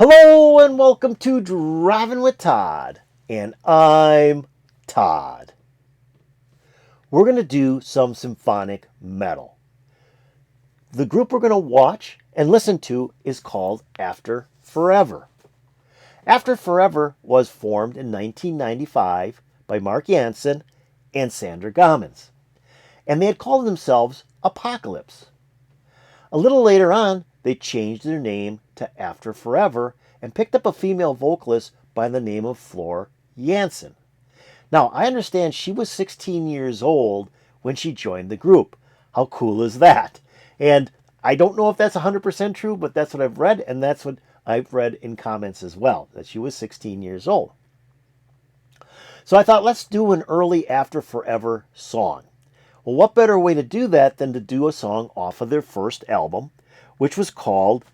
Hello and welcome to Driving with Todd, and I'm Todd. We're going to do some symphonic metal. The group we're going to watch and listen to is called After Forever. After Forever was formed in 1995 by Mark Jansen and Sandra Gommans, and they had called themselves Apocalypse. A little later on, they changed their name to After Forever and picked up a female vocalist by the name of Floor Jansen. Now, I understand she was 16 years old when she joined the group. How cool is that? And I don't know if that's 100% true, but that's what I've read, and that's what I've read in comments as well, that she was 16 years old. So I thought, let's do an early After Forever song. Well, what better way to do that than to do a song off of their first album, which was called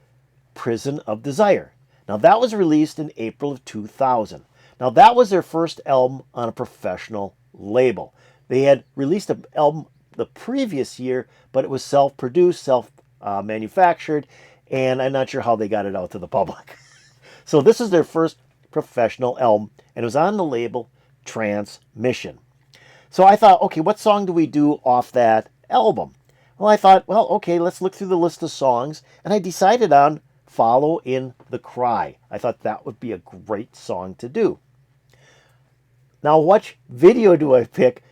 Prison of Desire. Now, that was released in April of 2000. Now, that was their first album on a professional label. They had released an album the previous year, but it was self-produced, self-manufactured, and I'm not sure how they got it out to the public. So this is their first professional album, and it was on the label Transmission. So I thought, okay, what song do we do off that album? Well, I thought, well, okay, let's look through the list of songs, and I decided on Follow in the Cry. I thought that would be a great song to do. Now, what video do I pick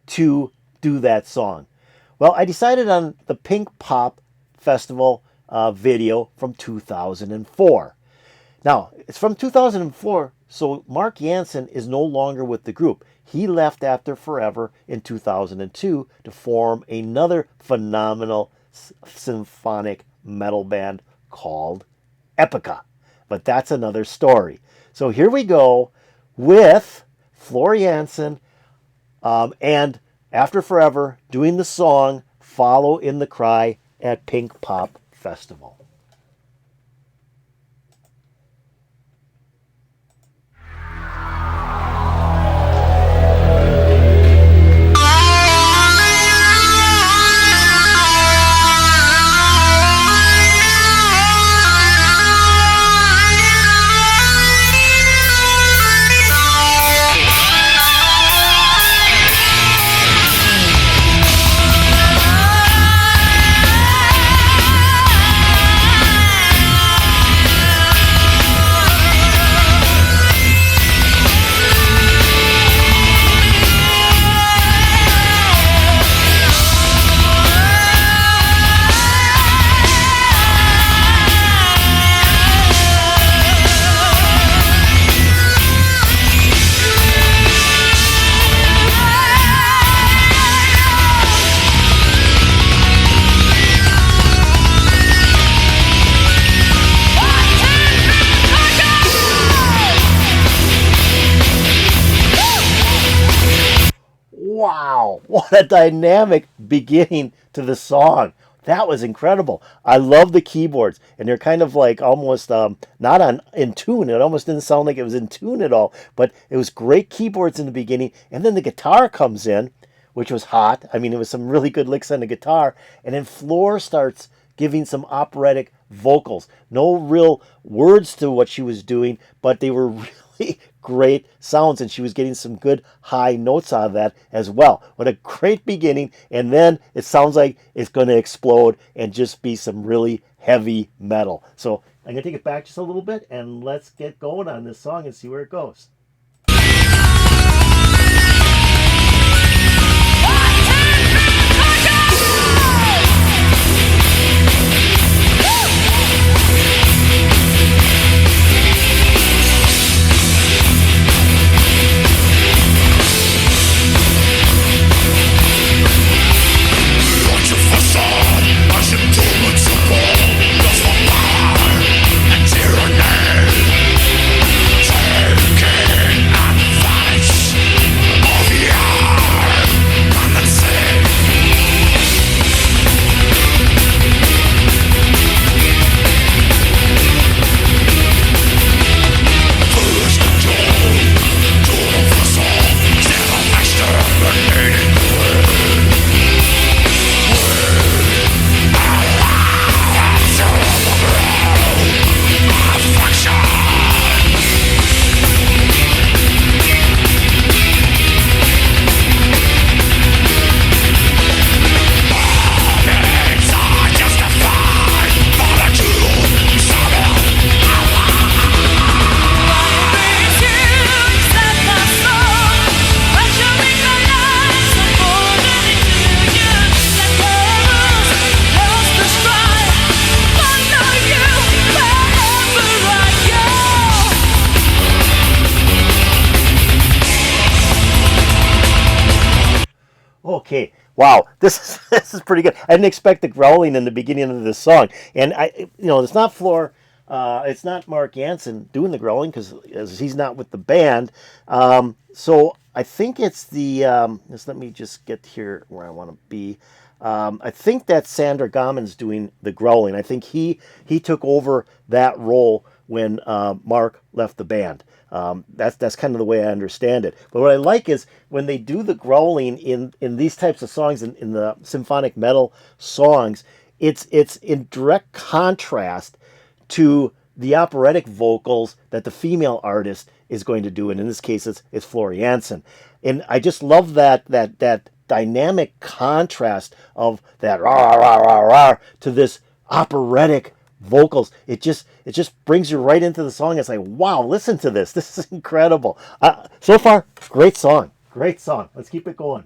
to do that song? Well, I decided on the Pinkpop Festival video from 2004. Now, it's from 2004, so Mark Jansen is no longer with the group. He left After Forever in 2002 to form another phenomenal symphonic metal band called Epica. But that's another story. So here we go with Floor Jansen and After Forever doing the song Follow in the Cry at Pinkpop Festival. Wow, what a dynamic beginning to the song. That was incredible. I love the keyboards, and they're kind of like almost not in tune. It almost didn't sound like it was in tune at all, but it was great keyboards in the beginning, and then the guitar comes in, which was hot. I mean, it was some really good licks on the guitar, and then Floor starts giving some operatic vocals. No real words to what she was doing, but they were really great sounds, and she was getting some good high notes out of that as well. What a great beginning, and then it sounds like it's going to explode and just be some really heavy metal. So I'm going to take it back just a little bit, and let's get going on this song and see where it goes. Tyranny, take it. Okay, wow, this is pretty good. I didn't expect the growling in the beginning of this song, and it's not it's not Mark Jansen doing the growling because he's not with the band. So I think it's the. Just let me just get here where I want to be. I think that Sandra Gommon's doing the growling. I think he took over that role when Mark left the band. That's kind of the way I understand it. But what I like is when they do the growling in these types of songs, in the symphonic metal songs, it's in direct contrast to the operatic vocals that the female artist is going to do, and in this case, it's Flora Jansen. And I just love that dynamic contrast of that rah rah rah rah to this operatic vocals. It just brings you right into the song. It's like, wow, listen to this. This is incredible. So far, great song. Great song. Let's keep it going.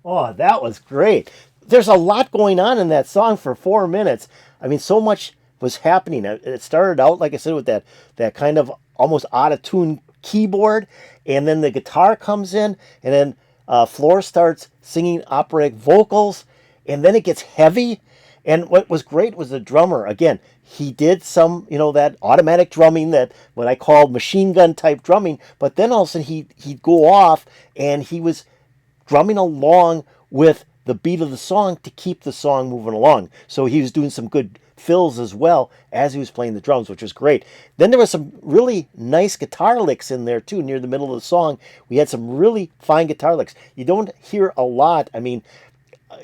Oh, that was great. There's a lot going on in that song for 4 minutes. I mean, so much was happening. It started out, like I said, with that kind of almost out-of-tune keyboard, and then the guitar comes in, and then Floor starts singing operatic vocals, and then it gets heavy. And what was great was the drummer. Again, he did some, that automatic drumming, that what I call machine gun type drumming, but then all of a sudden he'd go off, and he was drumming along with the beat of the song to keep the song moving along. So he was doing some good fills as well as he was playing the drums, which was great. Then there was some really nice guitar licks in there too. Near the middle of the song, we had some really fine guitar licks. You don't hear a lot. I mean,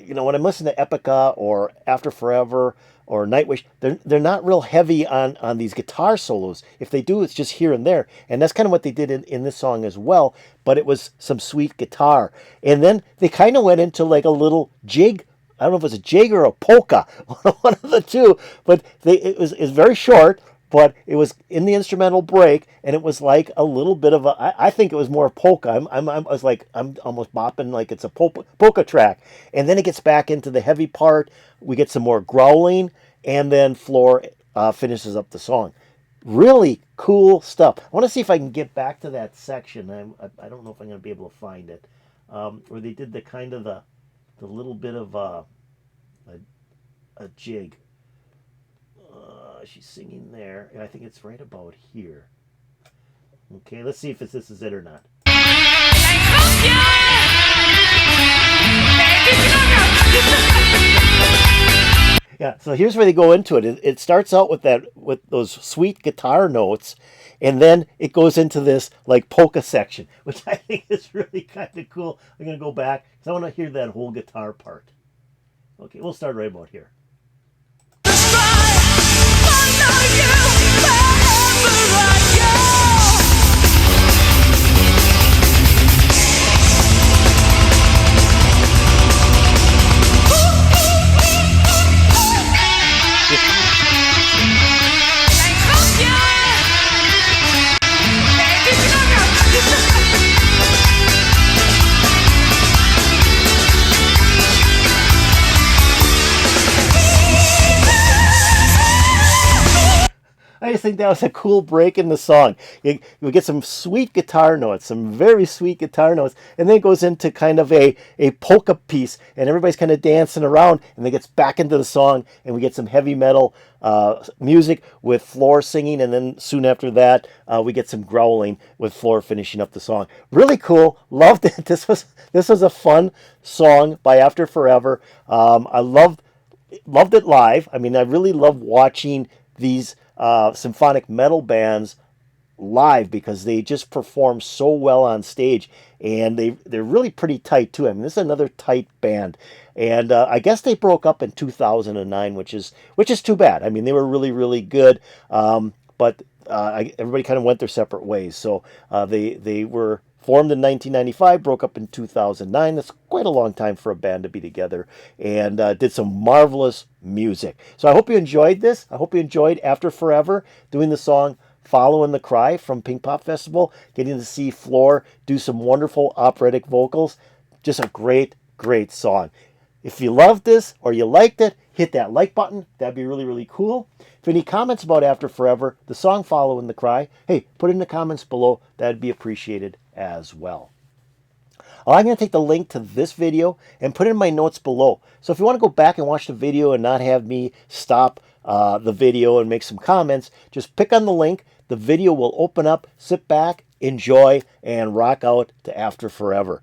when I'm listening to Epica or After Forever or Nightwish, they're not real heavy on these guitar solos. If they do, it's just here and there. And that's kind of what they did in this song as well. But it was some sweet guitar. And then they kind of went into like a little jig. I don't know if it was a jig or a polka, one of the two. But it was very short, but it was in the instrumental break, and it was like a little bit of I think it was more polka. I was like, I'm almost bopping like it's a polka track. And then it gets back into the heavy part. We get some more growling, and then Floor finishes up the song. Really cool stuff. I want to see if I can get back to that section. I don't know if I'm going to be able to find it. Where they did the kind of the little bit of a jig. She's singing there, and I think it's right about here. Okay, let's see if this is it or not. Yeah, so here's where they go into it. It starts out with those sweet guitar notes, and then it goes into this like polka section, which I think is really kind of cool. I'm gonna go back because I want to hear that whole guitar part. Okay, we'll start right about here. You always think that was a cool break in the song. You get some sweet guitar notes, some very sweet guitar notes, and then it goes into kind of a polka piece, and everybody's kind of dancing around, and then gets back into the song, and we get some heavy metal music with Floor singing, and then soon after that, we get some growling with Floor finishing up the song. Really cool. Loved it. This was a fun song by After Forever. I loved it live. I mean, I really love watching these symphonic metal bands live because they just perform so well on stage, and they're really pretty tight too. I mean, this is another tight band, and I guess they broke up in 2009, which is too bad. I mean, they were really good, but everybody kind of went their separate ways. So they were formed in 1995, broke up in 2009. That's quite a long time for a band to be together, and did some marvelous music. So I hope you enjoyed this. I hope you enjoyed After Forever, doing the song Following the Cry from Pinkpop Festival, getting to see Floor do some wonderful operatic vocals. Just a great song. If you loved this or you liked it, hit that like button. That'd be really cool. If any comments about After Forever, the song Following the Cry, hey, put it in the comments below. That'd be appreciated as well. I'm going to take the link to this video and put it in my notes below. So if you want to go back and watch the video and not have me stop the video and make some comments, just pick on the link. The video will open up, sit back, enjoy, and rock out to After Forever.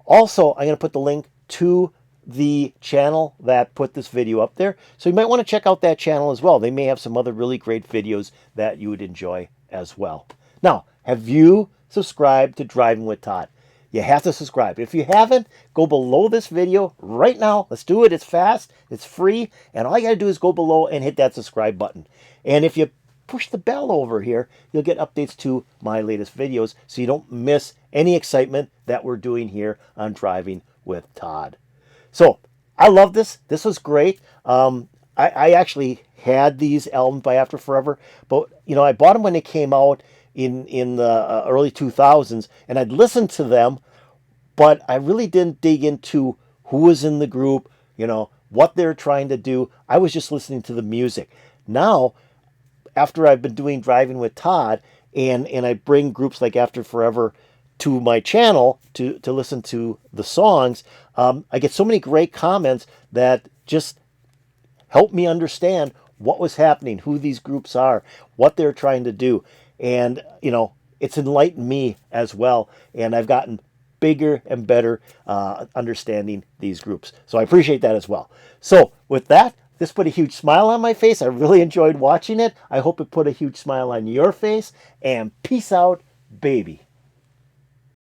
Also, I'm going to put the link to the channel that put this video up there. So you might want to check out that channel as well. They may have some other really great videos that you would enjoy as well. Now, have you subscribed to Driving with Todd? You have to subscribe. If you haven't, go below this video right now. Let's do it. It's fast. It's free. And all you got to do is go below and hit that subscribe button. And if you push the bell over here, you'll get updates to my latest videos so you don't miss any excitement that we're doing here on Driving with Todd. So I love this. This was great. I actually had these albums by After Forever, but I bought them when they came out in the early 2000s, and I'd listened to them, but I really didn't dig into who was in the group, what they're trying to do. I was just listening to the music. Now, after I've been doing Driving with Todd, and I bring groups like After Forever to my channel to listen to the songs, I get so many great comments that just help me understand what was happening, who these groups are, what they're trying to do. And, it's enlightened me as well. And I've gotten bigger and better understanding these groups. So I appreciate that as well. So with that, this put a huge smile on my face. I really enjoyed watching it. I hope it put a huge smile on your face. And peace out, baby.